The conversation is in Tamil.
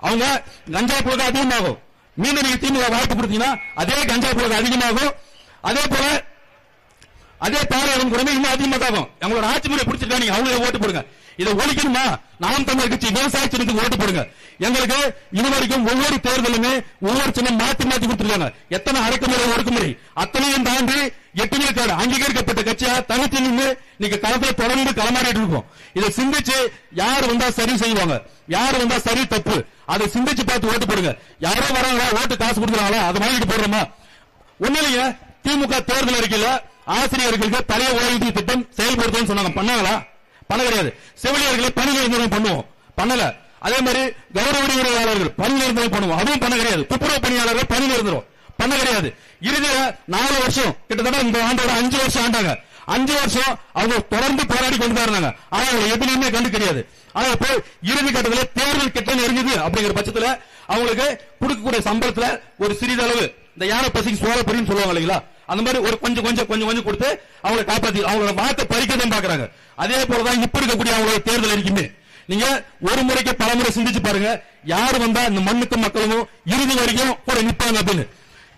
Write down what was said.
அவங்க கஞ்சா புழக்கம் அதிகமாகும். மீண்டும் நீங்க திமுக வாய்ப்பு கொடுத்தீங்கன்னா அதே கஞ்சா புழக்கம் அதிகமாகும். அதே போல அதே பாராளுமன்ற கூட இன்னும் அதிகமாக ஆகும். அவங்களோட ஆட்சி முறை பிடிச்சிருக்கா நீங்க அவங்களே ஓட்டு போடுங்க. இதை ஒழிக்கணுமா நாம் தமிழர் கட்சி விவசாய சின்னத்துக்கு ஓட்டு போடுங்க. எங்களுக்கு இதுவரைக்கும் ஒவ்வொரு தேர்தலுமே ஒவ்வொரு சின்னம் மாத்தி மாத்தி கொடுத்துருக்காங்க. எத்தனை அடக்குமுறை ஒடுக்குமுறை அத்தனையும் தாண்டி 8 விழுக்காடு அங்கீகரிக்கப்பட்ட கட்சியா தனித்து நின்று நீங்க களத்தில் தொடர்ந்து களமாடிட்டு இருக்கோம். இதை சிந்திச்சு யார் வந்தா சரி செய்வாங்க, யார் வந்தா சரி தப்பு, அதை சிந்திச்சு பார்த்து ஓட்டு போடுங்க. யாரோ வராங்களா ஓட்டு காசு கொடுக்குறாங்களா அதை வாங்கிட்டு போடுறோமா? ஒண்ணு இல்லைங்க. திமுக தேர்தல் அறிக்கையில ஆசிரியர்களுக்கு பழைய ஓய்வூதிய திட்டம் செயல்படுத்தும் சொன்னாங்க. பண்ணாங்களா? பண்ண கிடையாது. செவிலியர்களை பணி நிரந்தரம் பண்ணுவோம், பண்ணல. அதே மாதிரி கௌரவ விரிவுரையாளர்கள் பணி நிரந்தரம் பண்ணுவோம், அதுவும் பண்ண கிடையாது. துப்புரவு பணியாளர்கள் பணி நிரந்தரம் பண்ண கிடையாது. இறுதியில 4 வருஷம் கிட்டத்தட்ட இந்த ஆண்டோட 5 வருஷம் ஆண்டாங்க. 5 வருஷம் அவங்க தொடர்ந்து போராடி கொண்டு தான் இருந்தாங்க. ஆனா அவங்க எதுவுமே கண்டு கிடையாது. ஆனா இப்போ இறுதி கட்டத்தில் தேர்தல் கிட்ட நெருங்குது அப்படிங்கிற பட்சத்துல அவங்களுக்கு கொடுக்கக்கூடிய சம்பளத்துல ஒரு சிறிதளவு இந்த யானை பசிக்கு சோழ பொறின்னு சொல்லுவாங்க இல்லைங்களா, அந்த மாதிரி ஒரு கொஞ்சம் கொஞ்சம் கொஞ்சம் கொஞ்சம் கொடுத்து அவங்களை காப்பாத்தி அவங்களோட வாக்கை பறிக்க தான் பாக்குறாங்க. அதே போலதான் இப்ப இருக்கக்கூடிய அவங்களோட தேர்தல் அறிக்கையுமே நீங்க ஒரு முறைக்கு பல முறை சிந்திச்சு பாருங்க. யார் வந்தா இந்த மண்ணுக்கும் மக்களும் இறுதி வரைக்கும் கூட நிப்பாங்க அப்படின்னு.